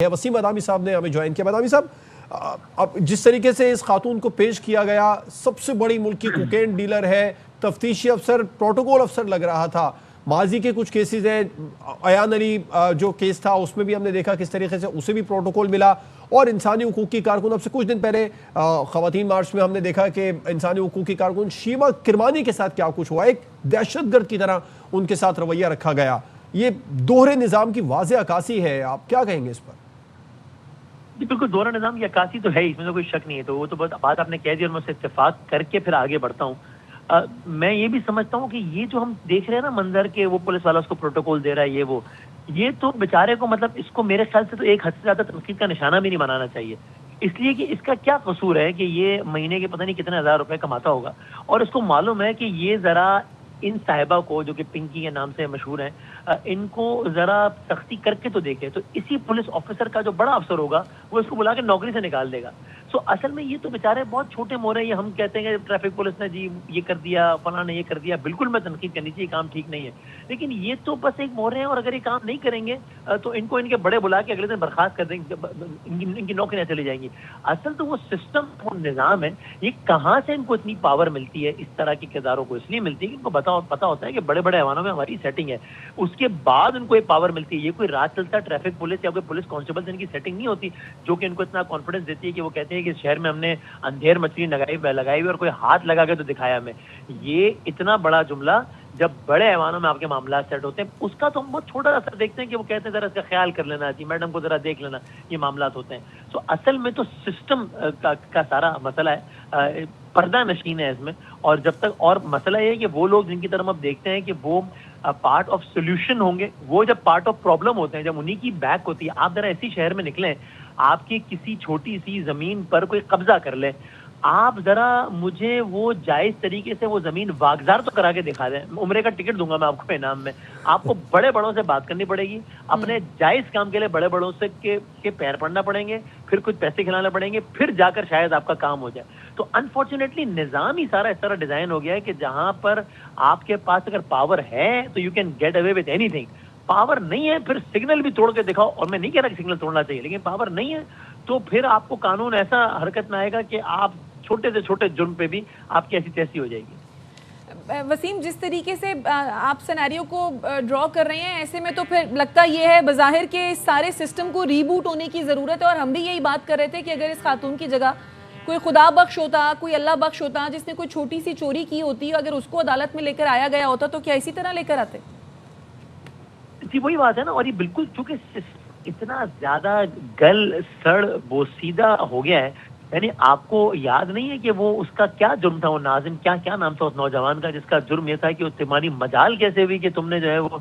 وسیم بادامی صاحب نے ہمیں جوائن کیا۔ بادامی صاحب، اب جس طریقے سے اس خاتون کو پیش کیا گیا، سب سے بڑی ملک کی کوکین ڈیلر ہے، تفتیشی افسر، پروٹوکول افسر لگ رہا تھا۔ ماضی کے کچھ کیسز ہیں، ایان علی جو کیس تھا اس میں بھی ہم نے دیکھا کس طریقے سے اسے بھی پروٹوکول ملا، اور انسانی حقوق کی کارکن اب سے کچھ دن پہلے خواتین مارچ میں ہم نے دیکھا کہ انسانی حقوق کی کارکن شیما کرمانی کے ساتھ کیا کچھ ہوا، ایک دہشت گرد کی طرح ان کے ساتھ رویہ رکھا گیا۔ یہ دوہرے نظام کی واضح عکاسی ہے، آپ کیا کہیں گے اس پر؟ جی بالکل، دورہ نظام کی عکاسی تو ہے، اس میں تو کوئی شک نہیں ہے، تو وہ تو بات آپ نے کہہ دی اور میں اس سے اتفاق کر کے پھر آگے بڑھتا ہوں۔ میں یہ بھی سمجھتا ہوں کہ یہ جو ہم دیکھ رہے ہیں نا منظر کے، وہ پولیس والا اس کو پروٹوکول دے رہا ہے، یہ تو بیچارے کو مطلب اس کو میرے خیال سے تو ایک حد سے زیادہ تنقید کا نشانہ بھی نہیں بنانا چاہیے، اس لیے کہ اس کا کیا قصور ہے کہ یہ مہینے کے پتہ نہیں کتنے ہزار روپے کماتا ہوگا، اور اس کو معلوم ہے کہ یہ ذرا ان صاحبہ کو جو کہ پنکی کے نام سے مشہور ہیں، ان کو ذرا سختی کر کے تو دیکھے، تو اسی پولیس آفیسر کا جو بڑا افسر ہوگا وہ اس کو بلا کے نوکری سے نکال دے گا۔ سو اصل میں یہ تو بیچارے بہت چھوٹے مورے، یہ ہم کہتے ہیں کہ ٹریفک پولیس نے جی یہ کر دیا، فلاں نے یہ کر دیا، بالکل میں تنقید کرنی چاہیے، کام ٹھیک نہیں ہے، لیکن یہ تو بس ایک مورے ہیں، اور اگر یہ کام نہیں کریں گے تو ان کو ان کے بڑے بلا کے اگلے دن برخاست کر دیں گے، ان کی نوکریاں چلی جائیں گی۔ اصل تو وہ سسٹم، وہ نظام ہے، یہ کہاں سے ان کو اتنی پاور ملتی ہے؟ اس طرح کے کرداروں کو اس لیے ملتی ہے کہ ان کو پتا ہوتا ہے کہ بڑے بڑے ایوانوں میں ہماری سیٹنگ ہے، اس کے بعد ان کو یہ پاور ملتی ہے۔ یہ کوئی رات چلتا ٹریفک پولیس یا کوئی پولیس کانسٹیبل سے ان کی سیٹنگ نہیں ہوتی جو کہ ان کو اتنا کانفیڈنس دیتی ہے کہ وہ کہتے ہیں کہ شہر میں ہم نے اندھیر مچھلی لگائی ہوئی اور کوئی ہاتھ لگا کے تو دکھایا ہمیں۔ یہ اتنا بڑا جملہ جب بڑے ایوانوں میں آپ کے معاملات سیٹ ہوتے ہیں، اس کا تو ہم بہت چھوٹا اثر دیکھتے ہیں کہ وہ کہتے ہیں ذرا اس کا خیال کر لینا جی، میڈم کو ذرا دیکھ لینا، یہ معاملات ہوتے ہیں۔ تو اصل میں تو سسٹم کا سارا مسئلہ ہے، پردہ نشین ہے اس میں، اور جب تک، اور مسئلہ یہ ہے کہ وہ لوگ جن کی طرف اب دیکھتے ہیں کہ وہ پارٹ آف سولوشن ہوں گے، وہ جب پارٹ آف پرابلم ہوتے ہیں، جب انہی کی بیک ہوتی ہے۔ آپ ذرا ایسی شہر میں نکلیں، آپ کی کسی چھوٹی سی زمین پر کوئی قبضہ کر لے، آپ ذرا مجھے وہ جائز طریقے سے وہ زمین واگزار تو کرا کے دکھا دیں، عمرے کا ٹکٹ دوں گا میں آپ کو انعام میں۔ آپ کو بڑے بڑوں سے بات کرنی پڑے گی، اپنے جائز کام کے لیے بڑے بڑوں سے کے پیر پڑنا پڑیں گے، پھر کچھ پیسے کھلانے پڑیں گے، پھر جا کر شاید آپ کا کام ہو جائے۔ تو انفارچونیٹلی نظام ہی سارا اس طرح ڈیزائن ہو گیا ہے کہ جہاں پر آپ کے پاس اگر پاور ہے تو you can get away with اینی تھنگ، پاور نہیں ہے پھر سگنل بھی توڑ کے دکھاؤ، اور میں نہیں کہہ رہا کہ سگنل توڑنا چاہیے، لیکن پاور نہیں ہے تو پھر آپ کو قانون ایسا حرکت میں آئے گا کہ آپ چھوٹے سے چھوٹے جرم پہ بھی آپ کی ایسی تیسی ہو جائے گی۔ وسیم، جس طریقے سے آپ سیناریو کو ڈرا کر رہے ہیں، ایسے میں تو پھر لگتا یہ ہے بظاہر کہ اس سارے سسٹم کو ری بوٹ ہونے کی ضرورت ہے، اور ہم بھی یہی بات کر رہے تھے کہ اگر اس خاتون کی جگہ کوئی خدا بخش ہوتا، کوئی اللہ بخش ہوتا جس نے کوئی چھوٹی سی چوری کی ہوتی، اگر اس کو عدالت میں لے کر آیا گیا ہوتا تو کیا اسی طرح لے کر آتے؟ جی وہی بات ہے نا، اور یہ بالکل چونکہ اتنا زیادہ گل سڑ بوسیدہ ہو گیا ہے، یعنی آپ کو یاد نہیں ہے کہ وہ اس کا کیا جرم تھا، وہ ناظم کیا نام تھا اس نوجوان کا، جس کا جرم یہ تھا کہ تمہاری مجال کیسے ہوئی کہ تم نے جو ہے وہ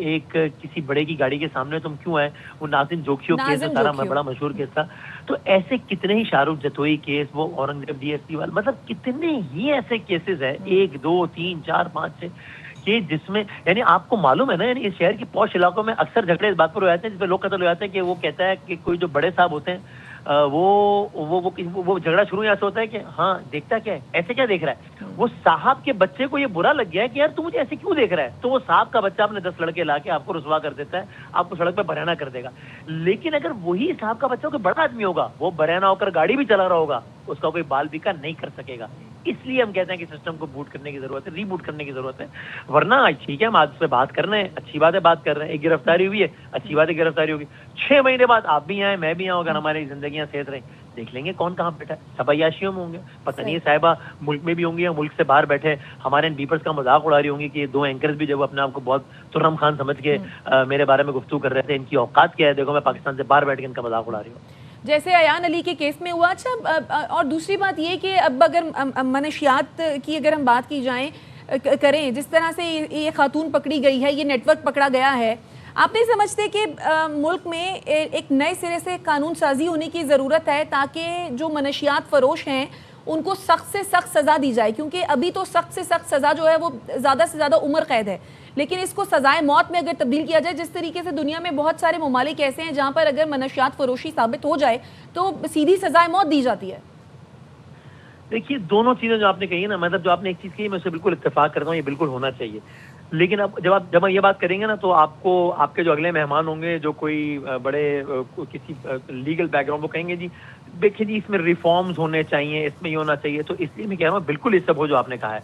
ایک کسی بڑے کی گاڑی کے سامنے تم کیوں آئے، وہ ناظم جوکھیو کیس سارا بڑا مشہور کیس تھا۔ تو ایسے کتنے ہی شاہ رخ جتوئی کیس، وہ اورنگزیب ڈی ایس پی والا، مطلب کتنے ہی ایسے کیسز ہیں، 1 2 3 4 5 6 کہ جس میں، یعنی آپ کو معلوم ہے نا، یعنی اس شہر کی پوش علاقوں میں اکثر جھگڑے اس بات پر ہو جاتے ہیں جس پہ لوگ قتل ہو جاتے ہیں کہ وہ کہتا ہے کہ کوئی جو بڑے صاحب ہوتے ہیں وہ جھگڑا شروع ایسا ہوتا ہے کہ ہاں دیکھتا کیا ہے، ایسے کیا دیکھ رہا ہے، وہ صاحب کے بچے کو یہ برا لگ گیا ہے کہ یار تو مجھے ایسے کیوں دیکھ رہا ہے، تو وہ صاحب کا بچہ اپنے 10 لڑکے لا کے آپ کو رسوا کر دیتا ہے، آپ کو سڑک پہ بریانہ کر دے گا۔ لیکن اگر وہی صاحب کا بچہ کوئی بڑا آدمی ہوگا، وہ بریانہ ہو کر گاڑی بھی چلا رہا ہوگا، اس کا کوئی بال بیکا نہیں کر سکے گا۔ اس لیے ہم کہتے ہیں کہ سسٹم کو بوٹ کرنے کی ضرورت ہے، ری بوٹ کرنے کی ضرورت ہے، ورنہ ٹھیک ہے ہم آج اس پہ بات کر رہے ہیں، اچھی بات ہے بات کر رہے ہیں، ایک گرفتاری ہوئی ہے، اچھی بات ہے گرفتاری ہوگی، 6 مہینے بعد آپ بھی آئیں میں بھی آؤں، اگر ہماری زندگیاں صحت رہیں، دیکھ لیں گے کون کہاں بیٹھا ہے، سب عیاشیوں میں ہوں گے، پتہ نہیں صاحبہ ملک میں بھی ہوں گے یا ملک سے باہر بیٹھے ہمارے ان بیپرز کا مذاق اڑا رہی ہوں گی کہ یہ 2 اینکرز بھی جب اپنے آپ کو بہت ترم خان سمجھ کے میرے بارے میں گفتگو کر رہے تھے، ان کی اوقات کیا ہے، دیکھو میں پاکستان سے باہر بیٹھ کے ان کا مذاق اڑا رہی ہوں، جیسے ایان علی کے کیس میں ہوا۔ اچھا، اور دوسری بات یہ کہ اب اگر منشیات کی اگر ہم بات کی جائیں کریں، جس طرح سے یہ خاتون پکڑی گئی ہے، یہ نیٹ ورک پکڑا گیا ہے، آپ نہیں سمجھتے کہ ملک میں ایک نئے سرے سے قانون سازی ہونے کی ضرورت ہے تاکہ جو منشیات فروش ہیں ان کو سخت سے سخت سزا دی جائے؟ کیونکہ ابھی تو سخت سے سخت سزا جو ہے وہ زیادہ سے زیادہ عمر قید ہے، لیکن اس کو سزائے موت میں اگر تبدیل کیا جائے، جس طریقے سے دنیا میں بہت سارے ممالک ایسے ہیں جہاں پر اگر منشیات فروشی ثابت ہو جائے تو سیدھی سزائے موت دی جاتی ہے۔ دیکھیے دونوں چیزیں جو آپ نے کہی نا، مطلب جو آپ نے ایک چیز کہی میں اس سے بالکل اتفاق کرتا ہوں، یہ بالکل ہونا چاہیے۔ لیکن اب جب ہم یہ بات کریں گے نا تو آپ کو آپ کے جو اگلے مہمان ہوں گے جو کوئی بڑے کسی لیگل بیک گراؤنڈ، وہ کہیں گے جی دیکھیے جی اس میں ریفارمز ہونے چاہیے، اس میں یہ ہونا چاہیے. تو اس لیے میں کہہ رہا ہوں بالکل اس سب ہو جو آپ نے کہا ہے.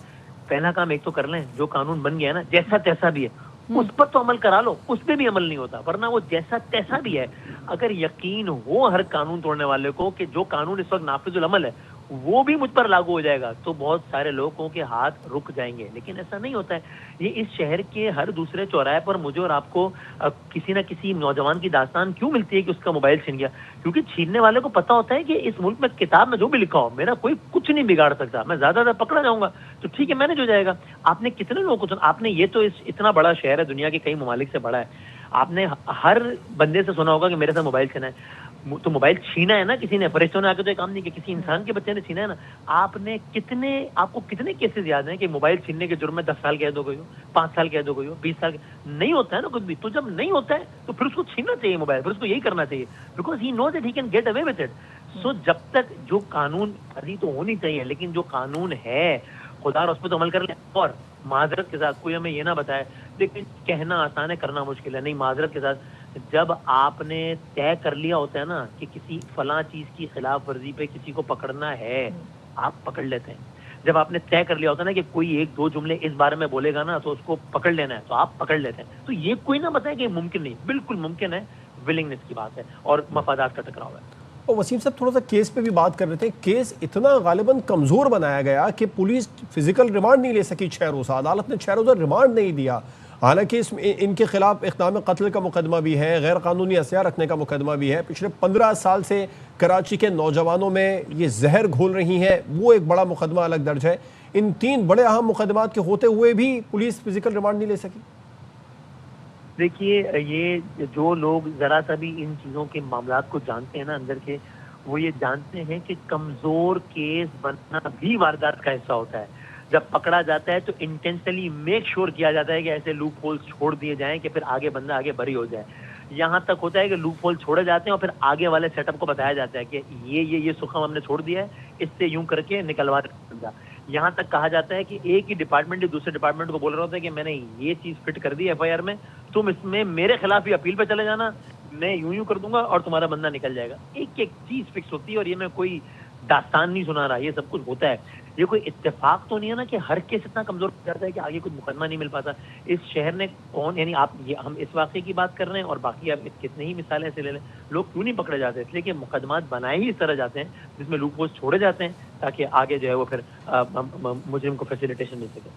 پہلا کام ایک تو کر لیں، جو قانون بن گیا ہے نا جیسا تیسا بھی ہے اس پر تو عمل کرا لو، اس پہ بھی عمل نہیں ہوتا، ورنہ وہ جیسا تیسا بھی ہے. اگر یقین ہو ہر قانون توڑنے والے کو کہ جو قانون اس وقت نافذ العمل ہے وہ بھی مجھ پر لاگو ہو جائے گا، تو بہت سارے لوگوں کے ہاتھ رک جائیں گے. لیکن ایسا نہیں ہوتا ہے. یہ اس شہر کے ہر دوسرے چوراہے پر مجھے اور آپ کو کسی نہ کسی نوجوان کی داستان کیوں ملتی ہے کہ اس کا موبائل چھین گیا؟ کیونکہ چھیننے والے کو پتا ہوتا ہے کہ اس ملک میں کتاب میں جو بھی لکھا ہو میرا کوئی کچھ نہیں بگاڑ سکتا، میں زیادہ زیادہ پکڑا جاؤں گا تو ٹھیک ہے مینج ہو جائے گا. آپ نے کتنے لوگوں کو آپ نے یہ تو اتنا بڑا شہر ہے، دنیا کے کئی ممالک سے بڑا ہے، آپ نے ہر بندے سے سنا ہوگا کہ میرے ساتھ موبائل چھینا ہے. تو موبائل چھینا ہے نا کسی نے، فرشتوں نے آ کے تو یہ کام نہیں کیا، کسی انسان کے بچے نے چھینا ہے نا. آپ کو کتنے کیسز یاد ہیں کہ موبائل چھیننے کے جرم میں 10 سال قید ہو گئی ہو، 5 سال قید ہو گئی ہو، 20 سال نہیں ہوتا ہے نا کچھ بھی. تو جب نہیں ہوتا ہے تو پھر اس کو چھیننا چاہیے موبائل، پھر اس کو یہی کرنا چاہیے، because he knows that he can get away with it. So جب تک جو قانون ورزی تو ہونی چاہیے، لیکن جو قانون ہے خدا اس پہ تو عمل کر لیں. اور معذرت کے ساتھ کوئی ہمیں یہ نہ بتائے، لیکن کہنا آسان ہے کرنا مشکل ہے. نہیں، معذرت کے ساتھ جب آپ نے طے کر لیا ہوتا ہے نا کہ کسی فلاں چیز کی خلاف ورزی پہ کسی کو پکڑنا ہے، آپ پکڑ لیتے ہیں. جب آپ نے طے کر لیا ہوتا ہے نا کہ کوئی ایک دو جملے اس بارے میں بولے گا نا تو اس کو پکڑ لینا ہے، تو آپ پکڑ لیتے ہیں. تو یہ کوئی نہ بتائے کہ ممکن نہیں، بالکل ممکن ہے. ولنگنس کی بات ہے اور مفادات کا ٹکراؤ ہے. اور وسیم صاحب تھوڑا سا کیس پہ بھی بات کر رہے تھے. کیس اتنا غالباً کمزور بنایا گیا کہ پولیس فزیکل ریمانڈ نہیں لے سکی 6 روزہ، عدالت نے 6 روزہ ریمانڈ نہیں دیا. حالانکہ ان کے خلاف اقدام قتل کا مقدمہ بھی ہے، غیر قانونی اسلحہ رکھنے کا مقدمہ بھی ہے. پچھلے 15 سال سے کراچی کے نوجوانوں میں یہ زہر گھول رہی ہیں، وہ ایک بڑا مقدمہ الگ درج ہے. ان 3 بڑے اہم مقدمات کے ہوتے ہوئے بھی پولیس فزیکل ریمانڈ نہیں لے سکی. دیکھیے یہ جو لوگ ذرا سا بھی ان چیزوں کے معاملات کو جانتے ہیں نا اندر کے، وہ یہ جانتے ہیں کہ کمزور کیس بننا بھی واردات کا حصہ ہوتا ہے. جب پکڑا جاتا ہے تو انٹینشنلی میک شور کیا جاتا ہے کہ ایسے لوپ ہولز چھوڑ دیے جائیں کہ پھر آگے بندہ آگے بری ہو جائے. یہاں تک ہوتا ہے کہ لوپ ہول چھوڑے جاتے ہیں اور پھر آگے والے سیٹ اپ کو بتایا جاتا ہے کہ یہ سخم ہم نے چھوڑ دیا ہے، اس سے یوں کر کے نکلوا دیا. یہاں تک کہا جاتا ہے کہ ایک ہی ڈپارٹمنٹ دوسرے ڈپارٹمنٹ کو بول رہا ہوتا ہے کہ میں نے یہ چیز فٹ کر دی ایف آئی آر میں، تم اس میں میرے خلاف ہی اپیل پہ چلے جانا، میں یوں کر دوں گا اور تمہارا بندہ نکل جائے گا. ایک ایک چیز فکس ہوتی ہے. اور یہ میں کوئی داستان نہیں سنا رہا، یہ سب کچھ ہوتا ہے. یہ کوئی اتفاق تو نہیں ہے نا کہ ہر کیس اتنا کمزور ہو جاتا ہے کہ آگے کوئی مقدمہ نہیں مل پاتا. اس شہر نے کون، یعنی آپ ہم اس واقعے کی بات کر رہے ہیں اور باقی آپ کتنے ہی مثالیں ایسے لے لیں، لوگ کیوں نہیں پکڑے جاتے؟ اس لیے کہ مقدمات بنائے ہی اس طرح جاتے ہیں جس میں لوپ ہولز چھوڑے جاتے ہیں تاکہ آگے جو ہے وہ پھر مجرم کو فیسیلیٹیشن مل سکے.